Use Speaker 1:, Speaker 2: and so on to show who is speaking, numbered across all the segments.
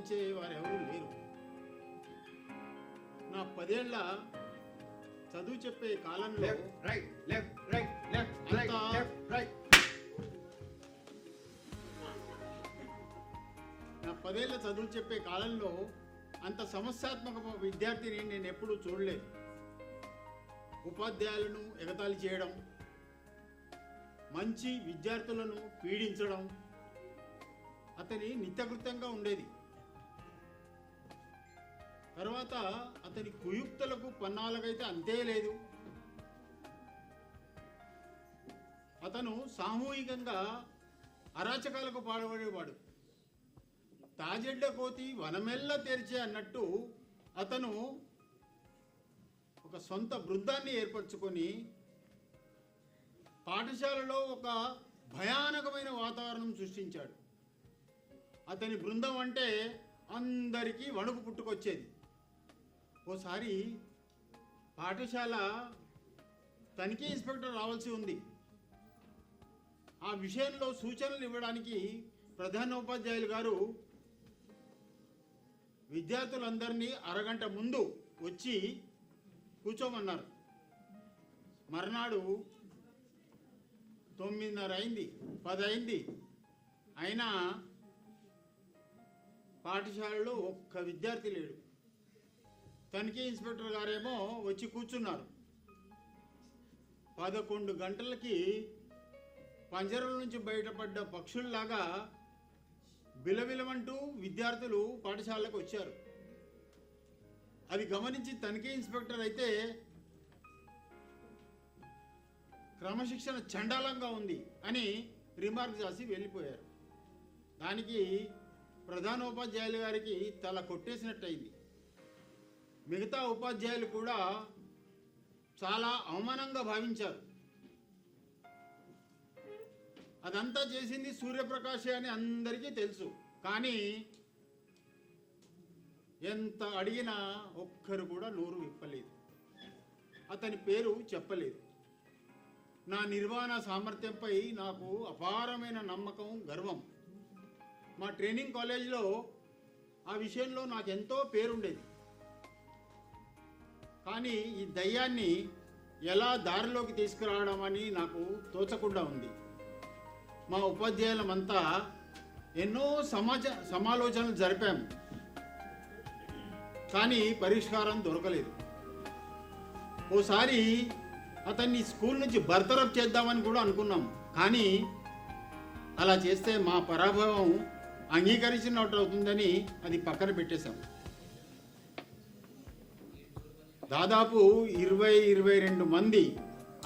Speaker 1: వాదించే వారెవరూ లేరు. నా 10 ఏళ్ల చదువు చెప్పే కాలంలో నా 10 ఏళ్ల చదువు చెప్పే కాలంలో అంత సమస్యాత్మక విద్యార్థిని నేను ఎప్పుడూ చూడలేదు. ఉపాధ్యాయులను ఎగతాళి చేయడం, మంచి విద్యార్థులను పీడించడం అతని నిత్యకృత్యంగా ఉండేది. తర్వాత అతని కుయుక్తులకు పన్నాలకైతే అంతే లేదు. అతను సామూహికంగా అరాచకాలకు పాల్పడేవాడు. తాజెడ్డ కోతి వనమెల్ల తెరిచే అన్నట్టు అతను ఒక సొంత బృందాన్ని ఏర్పరచుకొని పాఠశాలలో ఒక భయానకమైన వాతావరణం సృష్టించాడు. అతని బృందం అంటే అందరికీ వణుకు పుట్టుకొచ్చేది. ఓసారి పాఠశాల తనిఖీ ఇన్స్పెక్టర్ రావాల్సి ఉంది. ఆ విషయంలో సూచనలు ఇవ్వడానికి ప్రధానోపాధ్యాయులు గారు విద్యార్థులందరినీ అరగంట ముందు వచ్చి కూర్చోమన్నారు. మర్నాడు 9:30 అయింది, 10 అయింది. అయినా పాఠశాలలో ఒక్క విద్యార్థి లేడు. తనిఖీ ఇన్స్పెక్టర్ గారేమో వచ్చి కూర్చున్నారు. 11 గంటలకి పంజరం నుంచి బయటపడ్డ పక్షుల్లాగా బిలబిలమంటూ విద్యార్థులు పాఠశాలకు వచ్చారు. అది గమనించి తనిఖీ ఇన్స్పెక్టర్ అయితే క్రమశిక్షణ చండాలంగా ఉంది అని రిమార్క్ చేసి వెళ్ళిపోయారు. దానికి ప్రధానోపాధ్యాయులు గారికి తల కొట్టేసినట్టయింది. మిగతా ఉపాధ్యాయులు కూడా చాలా అవమానంగా భావించారు. అదంతా చేసింది సూర్యప్రకాశే అని అందరికీ తెలుసు. కానీ ఎంత అడిగినా ఒక్కరు కూడా నోరు విప్పలేదు, అతని పేరు చెప్పలేదు. నా నిర్వహణ సామర్థ్యంపై నాకు అపారమైన నమ్మకం, గర్వం. మా ట్రైనింగ్ కాలేజీలో ఆ విషయంలో నాకెంతో పేరుండేది. కానీ ఈ దయ్యాన్ని ఎలా దారిలోకి తీసుకురావడం అని నాకు తోచకుండా ఉంది. మా ఉపాధ్యాయులమంతా ఎన్నో సమాలోచనలు జరిపాము, కానీ పరిష్కారం దొరకలేదు. ఓసారి అతన్ని స్కూల్ నుంచి బర్తరఫ్ చేద్దామని కూడా అనుకున్నాం. కానీ అలా చేస్తే మా పరాభవం అంగీకరించినట్టు అవుతుందని అది పక్కన పెట్టేశాం. దాదాపు 20-22 మంది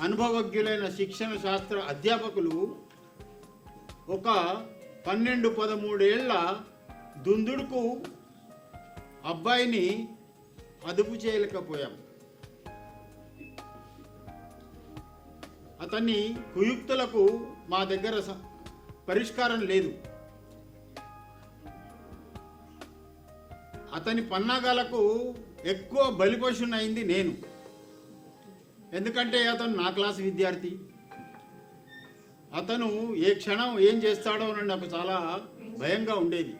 Speaker 1: అనుభవజ్ఞులైన శిక్షణ శాస్త్ర అధ్యాపకులు ఒక 12-13 ఏళ్ల దుందుడుకు అబ్బాయిని అదుపు చేయలేకపోయాం. అతన్ని కుయుక్తులకు మా దగ్గర పరిష్కారం లేదు. అతని పన్నాగాలకు ఎక్కువ బలిపశునైంది నేను. ఎందుకంటే అతను నా క్లాస్ విద్యార్థి. అతను ఏ క్షణం ఏం చేస్తాడో అని నాకు చాలా భయంగా ఉండేది.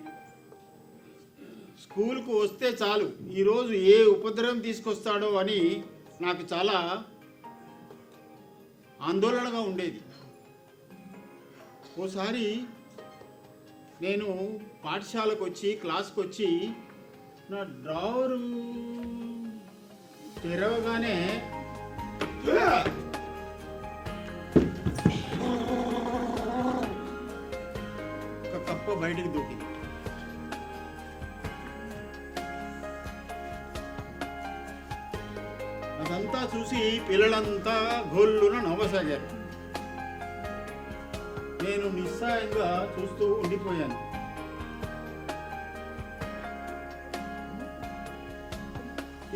Speaker 1: స్కూల్కు వస్తే చాలు ఈరోజు ఏ ఉపద్రవం తీసుకొస్తాడో అని నాకు చాలా ఆందోళనగా ఉండేది. ఓసారి నేను పాఠశాలకు వచ్చి క్లాస్కి వచ్చి నా డ్రావరు తెరవగానే ఒక కప్ప బయటికి దూకింది. అదంతా చూసి పిల్లలంతా గొల్లున నవ్వసాగారు. నేను నిస్సాయంగా చూస్తూ ఉండిపోయాను.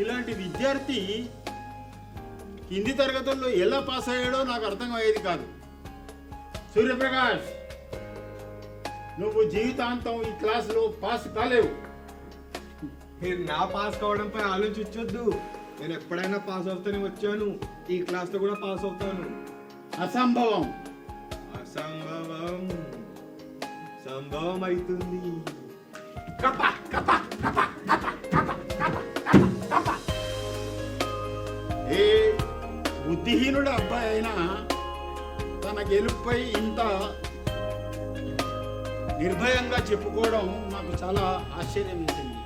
Speaker 1: ఇలాంటి విద్యార్థి హిందీ తరగతుల్లో ఎలా పాస్ అయ్యాడో నాకు అర్థం అయ్యేది కాదు. సూర్యప్రకాష్, నువ్వు జీవితాంతం ఈ క్లాసులో పాస్ కాలేవు.
Speaker 2: మీరు నా పాస్ కావడంపై ఆలోచించొద్దు. నేను ఎప్పుడైనా పాస్ అవుతానే వచ్చాను. ఈ క్లాస్లో కూడా పాస్ అవుతాను.
Speaker 1: అసంభవం.
Speaker 2: అసంభవం సంభవం అవుతుంది.
Speaker 1: కప్ప ఏ బుద్ధిహీనుడు అబ్బాయి అయినా తన గెలుపుపై ఇంత నిర్భయంగా చెప్పుకోవడం నాకు చాలా ఆశ్చర్యం వేసింది.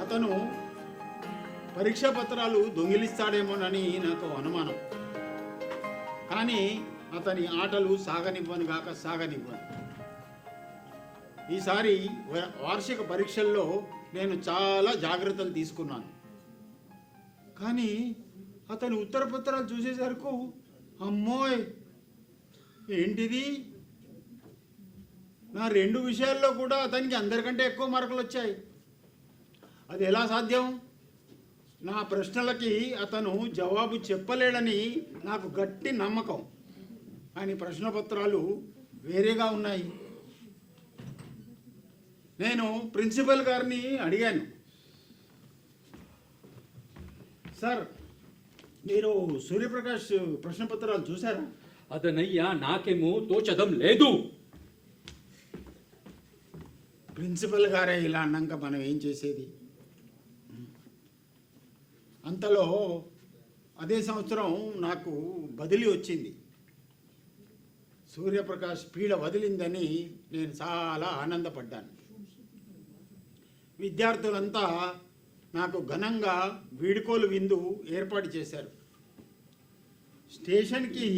Speaker 1: అతను పరీక్షా పత్రాలు దొంగిలిస్తాడేమోనని నాకు అనుమానం. కానీ అతని ఆటలు సాగనివ్వను గాక సాగనివ్వను. ఈసారి వార్షిక పరీక్షల్లో నేను చాలా జాగ్రత్తలు తీసుకున్నాను. కానీ అతని ఉత్తరపత్రాలు చూసేసరికి అమ్మోయ్ ఏంటిది, నా 2 విషయాల్లో కూడా అతనికి అందరికంటే ఎక్కువ మార్కులు వచ్చాయి. అది ఎలా సాధ్యం? నా ప్రశ్నలకి అతను జవాబు చెప్పలేడని నాకు గట్టి నమ్మకం. కానీ ప్రశ్నపత్రాలు వేరేగా ఉన్నాయి. నేను ప్రిన్సిపల్ గారిని అడిగాను, సార్ మీరు సూర్యప్రకాష్ ప్రశ్నపత్రాలు చూసారా?
Speaker 3: అదనయ్యా నాకేమో తోచడం లేదు.
Speaker 1: ప్రిన్సిపల్ గారే ఇలా అన్నాక మనం ఏం చేసేది? అంతలో అదే సంవత్సరం నాకు బదిలీ వచ్చింది. సూర్యప్రకాష్ పీడ వదిలిందని నేను చాలా ఆనందపడ్డాను. విద్యార్థులంతా నాకు ఘనంగా వీడుకోలు విందు ఏర్పాటు చేశారు. స్టేషన్కి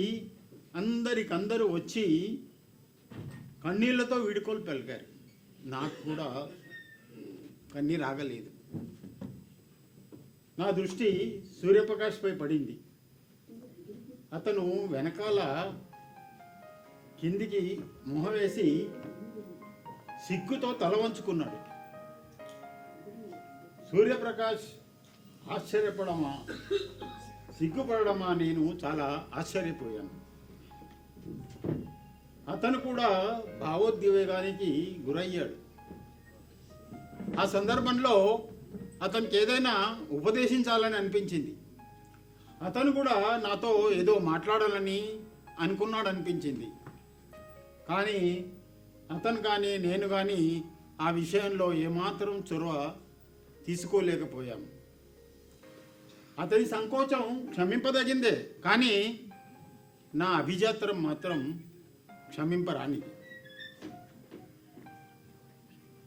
Speaker 1: అందరికందరూ వచ్చి కన్నీళ్లతో వీడుకోలు పలికారు. నాకు కూడా కన్నీరు ఆగలేదు. నా దృష్టి సూర్యప్రకాష్పై పడింది. అతను వెనకాల కిందికి మొహం వేసి సిగ్గుతో తల వంచుకున్నాడు. సూర్యప్రకాష్ ఆశ్చర్యపడమా సిగ్గుపడమా నేను చాలా ఆశ్చర్యపోయాను. అతను కూడా భావోద్వేగానికి గురయ్యాడు. ఆ సందర్భంలో అతనికి ఏదైనా ఉపదేశించాలని అనిపించింది. అతను కూడా నాతో ఏదో మాట్లాడాలని అనుకున్నాడు అనిపించింది. కానీ అతను కానీ నేను కానీ ఆ విషయంలో ఏమాత్రం చొరవ తీసుకోలేకపోయాము. అతని సంకోచం క్షమింపదగిందే, కానీ నా అభిజాత్రం మాత్రం క్షమింపరానిది.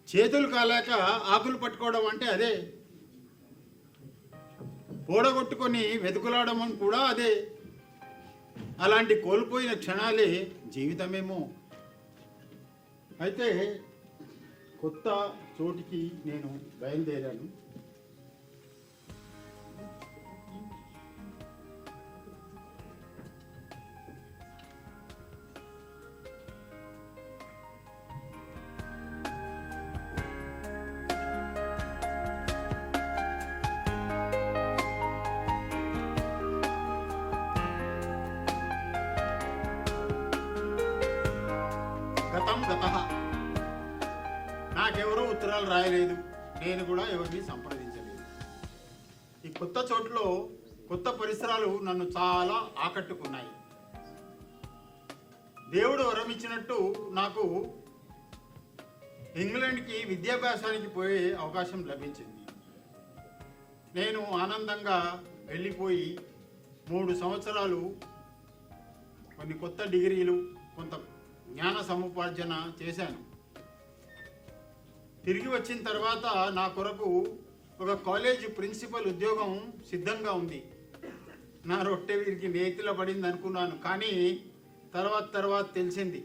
Speaker 1: చేతులు కాలేక ఆకులు పట్టుకోవడం అంటే అదే, పోడగొట్టుకొని వెతుకులాడడం కూడా అదే. అలాంటి కోల్పోయిన క్షణాలే జీవితమేమో. అయితే కొత్త చోటికి నేను బయలుదేరాను. గతం గతః. నాకెవరూ ఉత్తరాలు రాయలేదు, నేను కూడా ఎవరిని సంప్రదించలేదు. ఈ కొత్త చోటులో కొత్త పరిసరాలు నన్ను చాలా ఆకట్టుకున్నాయి. దేవుడు వరమిచ్చినట్టు నాకు ఇంగ్లాండ్కి విద్యాభ్యాసానికి పోయే అవకాశం లభించింది. నేను ఆనందంగా వెళ్ళిపోయి 3 సంవత్సరాలు కొన్ని కొత్త డిగ్రీలు, కొంత జ్ఞాన సముపార్జన చేశాను. తిరిగి వచ్చిన తర్వాత నా కొరకు ఒక కాలేజ్ ప్రిన్సిపల్ ఉద్యోగం సిద్ధంగా ఉంది. నా రొట్టె వీరికి నేతిలో పడింది అనుకున్నాను, కానీ తర్వాత తెలిసింది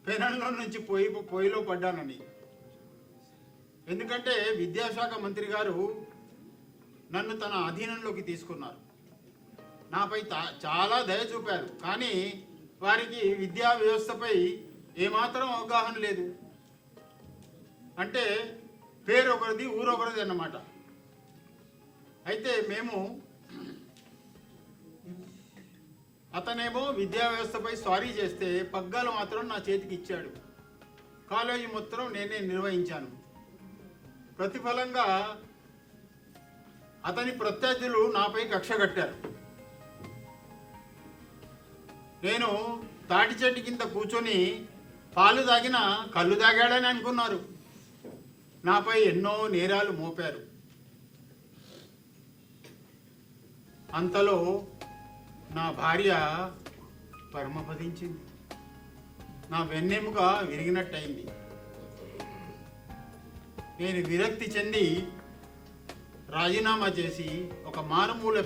Speaker 1: పెనంలో నుంచి పొయ్యిలో పడ్డానని. ఎందుకంటే విద్యాశాఖ మంత్రి గారు నన్ను తన అధీనంలోకి తీసుకున్నారు. నాపై చాలా దయ చూపారు, కానీ వారికి విద్యా వ్యవస్థపై ఏమాత్రం అవగాహన లేదు. అంటే పేరు ఒకరిది ఊరొకరిది అన్నమాట. అయితే అతనేమో విద్యా వ్యవస్థపై సారీ చేస్తే పగ్గాలు మాత్రం నా చేతికి ఇచ్చాడు. కాలేజీ మొత్తం నేనే నిర్వహించాను. ప్రతిఫలంగా అతని ప్రత్యర్థులు నాపై కక్ష కట్టారు. నేను తాటి చెట్టు కింద కూర్చొని పాలు తాగినా కళ్ళు తాగాడని అనుకున్నారు. నాపై ఎన్నో నేరాలు మోపారు. అంతలో నా భార్య పరమపదించింది. నా వెన్నెముక విరిగినట్టయింది. నేను విరక్తి చెంది రాజీనామా చేసి ఒక మారుమూల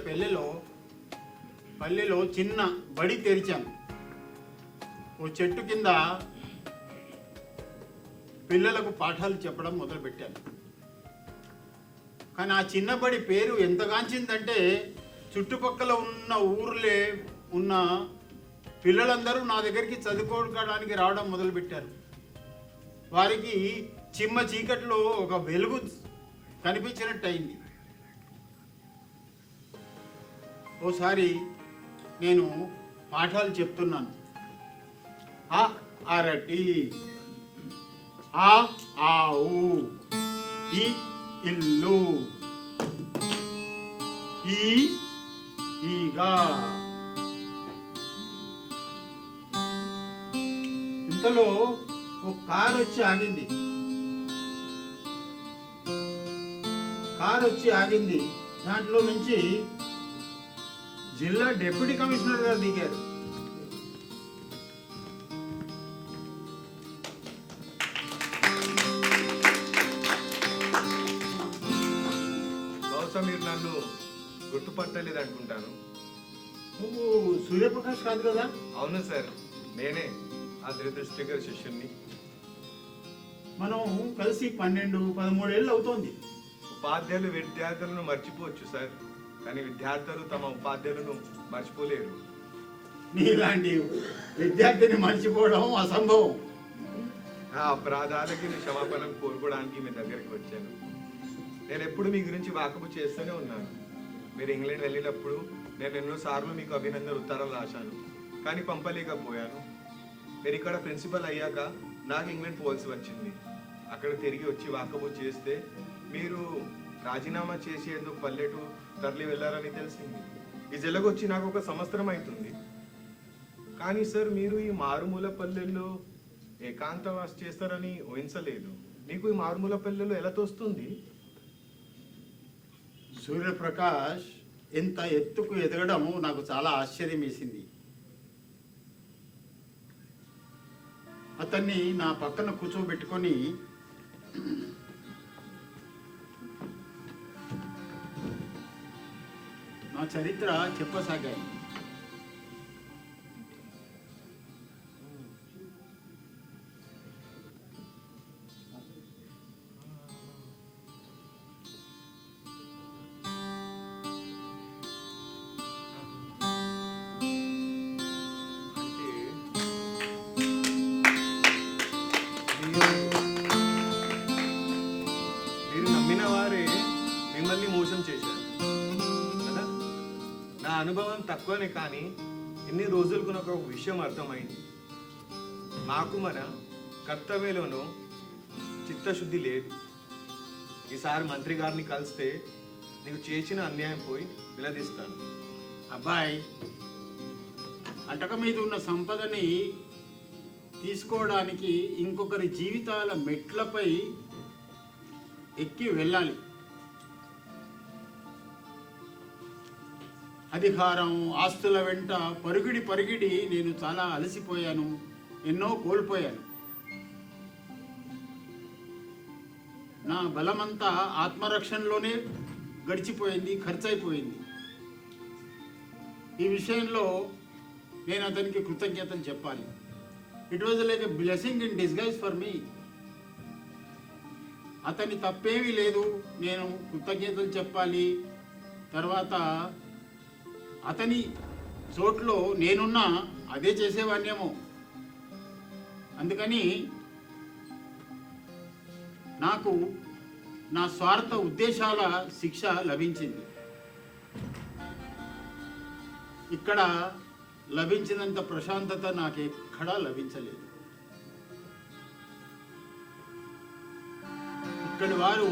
Speaker 1: పల్లెలో చిన్న బడి తెరిచాను. ఓ చెట్టు కింద పిల్లలకు పాఠాలు చెప్పడం మొదలుపెట్టాను. కానీ ఆ చిన్న బడి పేరు ఎంతగాంచిందంటే చుట్టుపక్కల ఉన్న ఊర్లే ఉన్న పిల్లలందరూ నా దగ్గరికి చదువుకోవడానికి రావడం మొదలుపెట్టారు. వారికి చిమ్మ చీకట్లో ఒక వెలుగు కనిపించినట్టు అయింది. ఓసారి నేను పాఠాలు చెప్తున్నాను. అరటి, ఆవు, ఈ ఇల్లు, ఈగా. ఇంతలో ఒక కారు వచ్చి ఆగింది. దాంట్లో నుంచి జిల్లా డిప్యూటీ కమిషనర్ గారు దిగారు.
Speaker 2: బహుశా మీరు నన్ను గుర్తుపట్టలేదు అనుకుంటాను.
Speaker 1: నువ్వు సూర్యప్రకాష్ కాదు కదా?
Speaker 2: అవును సార్, నేనే ఆ దురదృష్టకర శిష్యుణ్ణి.
Speaker 1: మనం కలిసి 12-13 ఏళ్ళు అవుతోంది.
Speaker 2: ఉపాధ్యాయులు విద్యార్థులను మర్చిపోవచ్చు సార్, కానీ విద్యార్థులు తమ ఉపాధ్యాయులను మర్చిపోలేరు.
Speaker 1: నీలాంటి విద్యార్థిని మర్చిపోవడం అసంభవం.
Speaker 2: ఆ అపరాధాలకి క్షమాపణ కోరుకోవడానికి మీ దగ్గరికి వచ్చాను. నేను ఎప్పుడు మీ గురించి వాకపు చేస్తూనే ఉన్నాను. మీరు ఇంగ్లాండ్ వెళ్ళినప్పుడు నేను ఎన్నోసార్లు మీకు అభినందన ఉత్తరాలు రాశాను, కానీ పంపలేకపోయాను. మీరు ఇక్కడ ప్రిన్సిపల్ అయ్యాక నాకు ఇంగ్లాండ్ పోవాల్సి వచ్చింది. అక్కడ తిరిగి వచ్చి వాకపు చేస్తే మీరు రాజీనామా చేసేందుకు పల్లెటూరు తరలి వెళ్ళారని తెలిసింది. ఈ జిల్లాకు వచ్చి నాకు 1 సంవత్సరం అవుతుంది. కానీ సార్, మీరు ఈ మారుమూల పల్లెల్లో ఏకాంతవాసం చేస్తారని ఊహించలేదు. మీకు ఈ మారుమూల పల్లెల్లో ఎలా తోస్తుంది?
Speaker 1: సూర్యప్రకాష్ ఎంత ఎత్తుకు ఎదగడం నాకు చాలా ఆశ్చర్యం వేసింది. అతన్ని నా పక్కన కూర్చోబెట్టుకొని నా చరిత్ర చెప్పసాగాయి.
Speaker 2: మీరు నమ్మిన వారే మిమ్మల్ని మోసం చేశారు కదా. నా అనుభవం తక్కువనే, కానీ ఇన్ని రోజులకు నాకు ఒక విషయం అర్థమైంది. మాకు మన కర్తవ్యంలోనూ చిత్తశుద్ధి లేదు. ఈసారి మంత్రి గారిని కలిస్తే నీకు చేసిన అన్యాయం పోయి నిలదీస్తాను.
Speaker 1: అబ్బాయి, అటక మీద ఉన్న సంపదని తీసుకోవడానికి ఇంకొకరి జీవితాల మెట్లపై ఎక్కి వెళ్ళాలి. అధికారం, ఆస్తుల వెంట పరుగిడి నేను చాలా అలసిపోయాను, ఎన్నో కోల్పోయాను. నా బలమంతా ఆత్మరక్షణలోనే గడిచిపోయింది, ఖర్చయిపోయింది. ఈ విషయంలో నేను అతనికి కృతజ్ఞతలు చెప్పాలి. It was like a blessing in disguise for me. అతని తప్పేమీ లేదు, నేను కృతజ్ఞతలు చెప్పాలి. తర్వాత అతని చోట్లో నేనున్నా అదే చేసేవాణ్యేమో. అందుకని నాకు నా స్వార్థ ఉద్దేశాల శిక్ష లభించింది. ఇక్కడ లభించినంత ప్రశాంతత నాకెక్కడా లభించలేదు. ఇక్కడి వారు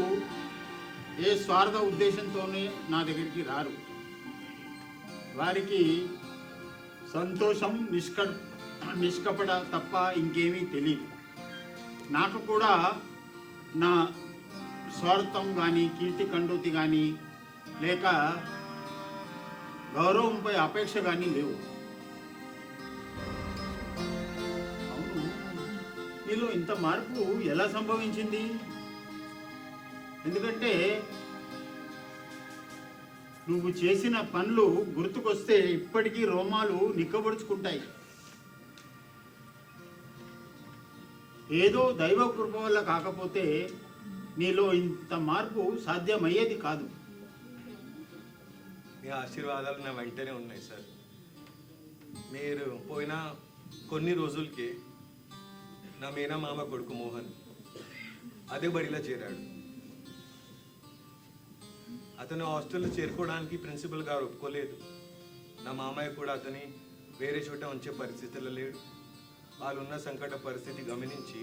Speaker 1: ఏ స్వార్థ ఉద్దేశంతోనే నా దగ్గరికి రారు. వారికి సంతోషం, నిష్కపట తప్ప ఇంకేమీ తెలియదు. నాకు కూడా నా స్వార్థం కానీ కీర్తి కండూతి కానీ లేక గౌరవంపై అపేక్ష కానీ లేవు. అవును, నీలో ఇంత మార్పు ఎలా సంభవించింది? ఎందుకంటే నువ్వు చేసిన పనులు గుర్తుకొస్తే ఇప్పటికీ రోమాలు నిక్కబడుచుకుంటాయి. ఏదో దైవ కృప వల్ల కాకపోతే నీలో ఇంత మార్పు సాధ్యమయ్యేది కాదు.
Speaker 2: మీ ఆశీర్వాదాలు నా వెంటనే ఉన్నాయి సార్. మీరు పోయిన కొన్ని రోజులకి నా మేనమామ కొడుకు మోహన్ అదే బడిలో చేరాడు. అతను హాస్టల్లో చేరుకోవడానికి ప్రిన్సిపల్ గారు ఒప్పుకోలేదు. నా మామయ్య కూడా అతని వేరే చోట ఉంచే పరిస్థితుల్లో లేడు. వాళ్ళున్న సంకట పరిస్థితి గమనించి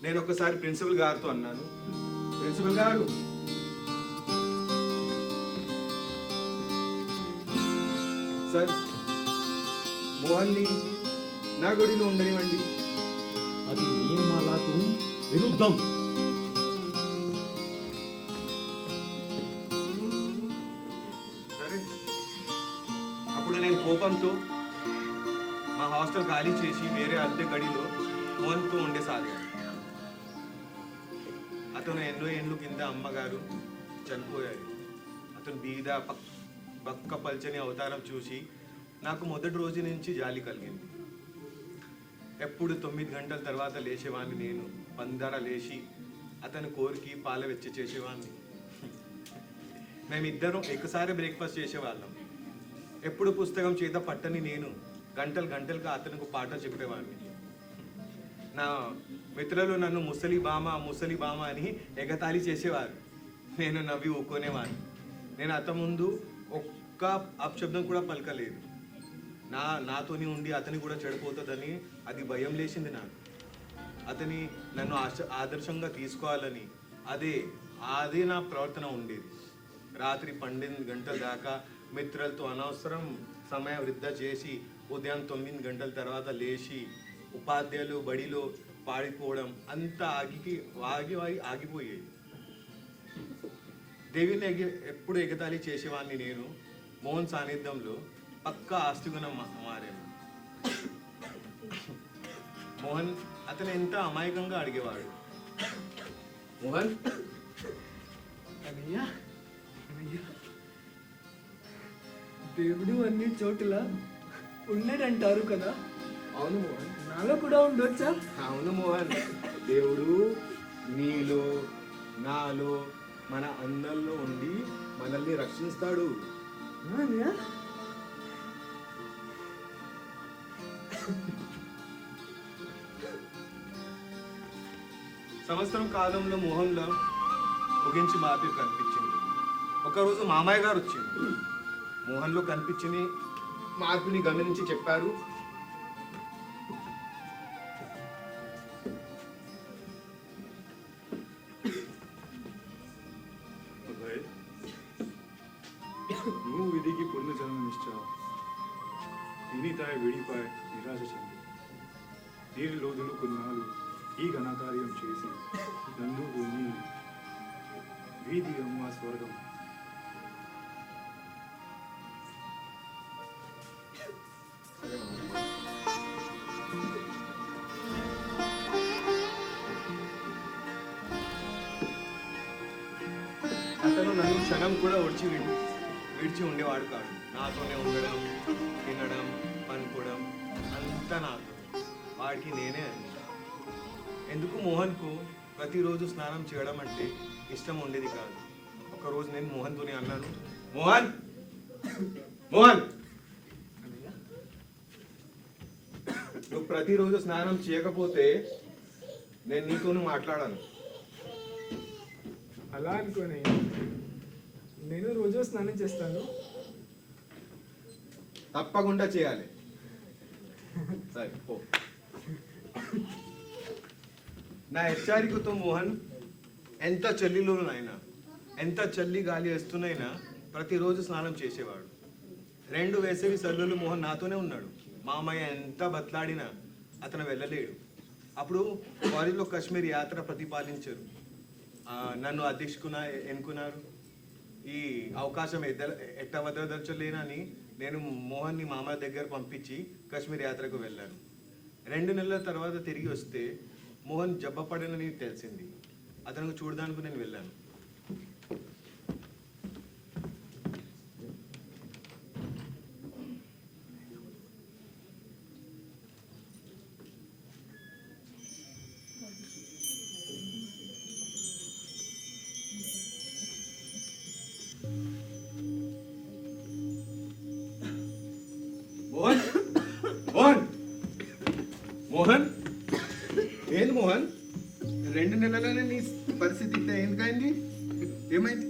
Speaker 2: నేను ఒకసారి ప్రిన్సిపల్ గారితో అన్నాను, ప్రిన్సిపల్ గారు, సార్ మోహన్ని నా గుడిలో ఉండనివ్వండి.
Speaker 3: అది నియమాలకు విరుద్ధం.
Speaker 2: సరే, అప్పుడు నేను కోపంతో మా హాస్టల్ ఖాళీ చేసి వేరే అద్దె గడిలో మోహన్తో ఉండేసాగాను. అతను ఎన్నో ఏళ్ళు కింద అమ్మగారు చనిపోయారు. అతను బీద బక్క పల్చని అవతారం చూసి నాకు మొదటి రోజు నుంచి జాలి కలిగింది. ఎప్పుడు 9 గంటల తర్వాత లేచేవాడిని నేను. 11 లేచి అతని కోరికి పాల వెచ్చ చేసేవాడిని. మేమిద్దరం ఒకసారి బ్రేక్ఫాస్ట్ చేసేవాళ్ళం. ఎప్పుడు పుస్తకం చేత పట్టని నేను గంటలుగా అతనికి పాట చెప్పేవాడిని. నా మిత్రులు నన్ను ముసలి బామ అని ఎగతాళి చేసేవారు. నేను నవ్వి ఊరుకునేవాడిని. నేను అతని ముందు ఒక్క అపశబ్దం కూడా పలకలేదు. నాతోని ఉండి అతని కూడా చెడిపోతుందని అది భయం లేచింది నాకు. నన్ను ఆదర్శంగా తీసుకోవాలని అదే నా ప్రవర్తన ఉండేది. రాత్రి 12 గంటల దాకా మిత్రులతో అనవసరం సమయం వృధా చేసి ఉదయం 9 గంటల తర్వాత లేచి ఉపాధ్యాయులు బడిలో పాడిపోవడం అంతా ఆగిపోయేది. దేవిని ఎప్పుడు ఎగతాళి చేసేవాడిని నేను. మోహన్ సాన్నిధ్యంలో పక్కా ఆస్తిగుణం మారాను. మోహన్ అతను ఎంత అమాయకంగా అడిగేవాడు, మోహన్
Speaker 4: అన్నయ్య, దేవుడు అన్ని చోట్ల ఉన్నాడంటారు కదా.
Speaker 2: అవును మోహన్,
Speaker 4: నాలో కూడా ఉండొచ్చా?
Speaker 2: అవును మోహన్, దేవుడు నీలో నాలో మన అందరిలో ఉండి మనల్ని రక్షిస్తాడు.
Speaker 4: అన్నయ్య,
Speaker 2: సంవత్సరం కాలంలో మోహన్లో ముగించి మార్పు కనిపించింది. ఒకరోజు మామయ్య గారు వచ్చింది. మోహన్లో కనిపించిన మార్పుని గమనించి చెప్పారు,
Speaker 5: నువ్వు విధికి పునర్జన్మనిచ్చావు. విని తాయి విడిపాయి నిరాశ చెంది నీరు లోదులు కొన్నాళ్ళు ఈ ఘనకార్యం చేసి నందు భూమి వీధి అమ్మ స్వర్గం.
Speaker 2: అతను నన్ను క్షణం కూడా విడిచి ఉండేవాడు కాదు. నాతోనే ఉండడం, తినడం, పనుకోవడం అంతా నాతో. వాడికి నేనే అని. ఎందుకు మోహన్కు ప్రతిరోజు స్నానం చేయడం అంటే ఇష్టం ఉండేది కాదు. ఒకరోజు నేను మోహన్తోనే అన్నాను, మోహన్ నువ్వు ప్రతిరోజు స్నానం చేయకపోతే నేను నీతోనూ మాట్లాడాను.
Speaker 4: అలా అనుకోని నేను రోజు స్నానం చేస్తాను.
Speaker 2: తప్పకుండా చేయాలి. సరే పో. నా హెచ్చరికతో మోహన్ ఎంత చలిలోనైనా, ఎంత చల్లి గాలి వేస్తున్నైనా ప్రతిరోజు స్నానం చేసేవాడు. 2 వేసవి సల్లులు మోహన్ నాతోనే ఉన్నాడు. మామయ్య ఎంత బతలాడినా అతను వెళ్ళలేడు. అప్పుడు కాలేజ్లో కాశ్మీర్ యాత్ర ప్రతిపాదించారు. నన్ను అధ్యక్షుకున్నా ఎన్నుకున్నారు. ఈ అవకాశం ఎట్ట వదలదర్చలేనని నేను మోహన్ని మామయ్య దగ్గర పంపించి కాశ్మీర్ యాత్రకు వెళ్ళాను. 2 నెలల తర్వాత తిరిగి వస్తే మోహన్ జబ్బపడనని తెలిసింది. అతను చూడడానికి నేను వెళ్ళాను. మోహన్ మోహన్ మోహన్ ఏంది మోహన్? 2 నెలలనే నీ పరిస్థితి ఇంత ఎందుకైంది? ఏమైంది?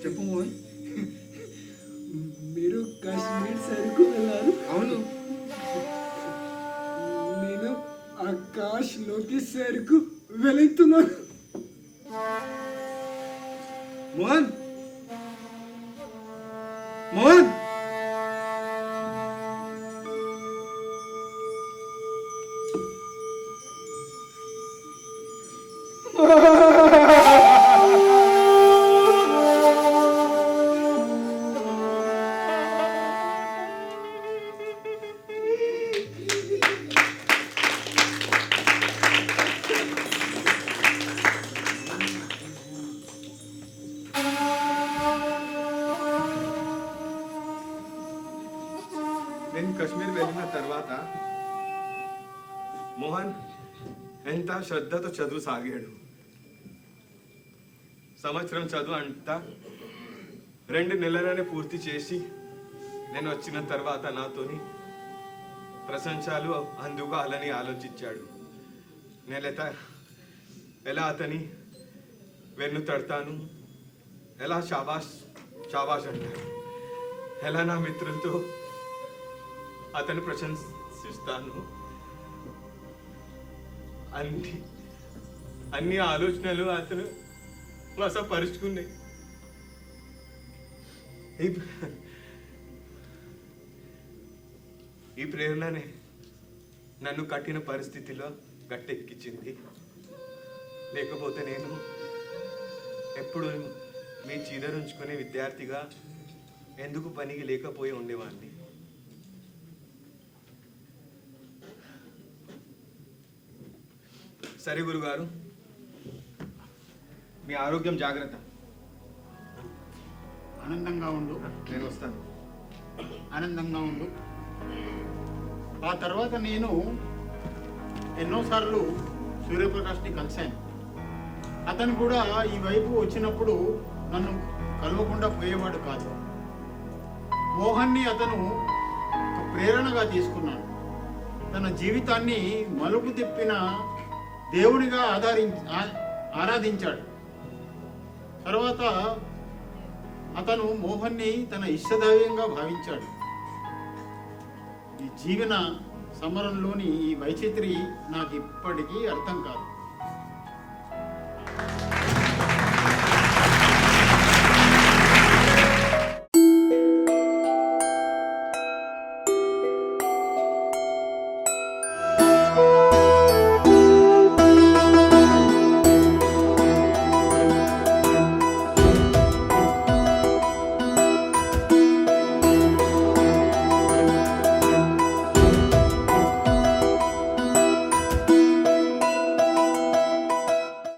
Speaker 2: చెప్పు మోహన్.
Speaker 4: మీరు కాశ్మీర్ సరుకు వెళ్ళారు.
Speaker 2: అవును.
Speaker 4: నేను ఆకాశ్లోకి సరుకు వెళుతున్నాను.
Speaker 2: మోహన్ మోహన్ నేను కాశ్మీర్ వెళ్ళిన తర్వాత మోహన్ ఎంత శ్రద్ధతో చదువు సాగాడు. సంవత్సరం చదువు అంతా 2 నెలలనే పూర్తి చేసి నేను వచ్చిన తర్వాత నాతోని ప్రశంసలు అందుకోవాలని ఆలోచించాడు. నేను ఎలా అతని వెన్ను తడతాను, ఎలా షాబాష్ షాబాష్ అంటాను, ఎలా నా మిత్రులతో అతను ప్రశంసిస్తాను. అన్ని ఆలోచనలు అతను వశపరుచుకున్నాయి. ఈ ప్రేరణనే నన్ను కఠిన పరిస్థితిలో గట్టెక్కించింది. లేకపోతే నేను ఎప్పుడు మీ చీదరుంచుకునే విద్యార్థిగా ఎందుకు పనికి లేకపోయి ఉండేవాడిని. సరే గురుగారు, మీ ఆరోగ్యం జాగ్రత్త.
Speaker 1: ఆనందంగా ఉండు.
Speaker 2: నేను వస్తాను.
Speaker 1: ఆనందంగా ఉండు. ఆ తర్వాత నేను ఎన్నోసార్లు సూర్యప్రకాష్ని కలిశాను. అతను కూడా ఈ వైపు వచ్చినప్పుడు నన్ను కలవకుండా పోయేవాడు కాదు. మోహన్ని అతను ఒక ప్రేరణగా తీసుకున్నాడు. తన జీవితాన్ని మలుపు తిప్పిన దేవునిగా ఆరాధించాడు. తర్వాత అతను మోహన్ని తన ఇష్టదైవంగా భావించాడు. ఈ జీవన సమరంలోని ఈ వైచిత్రి నాకు ఇప్పటికీ అర్థం కాదు.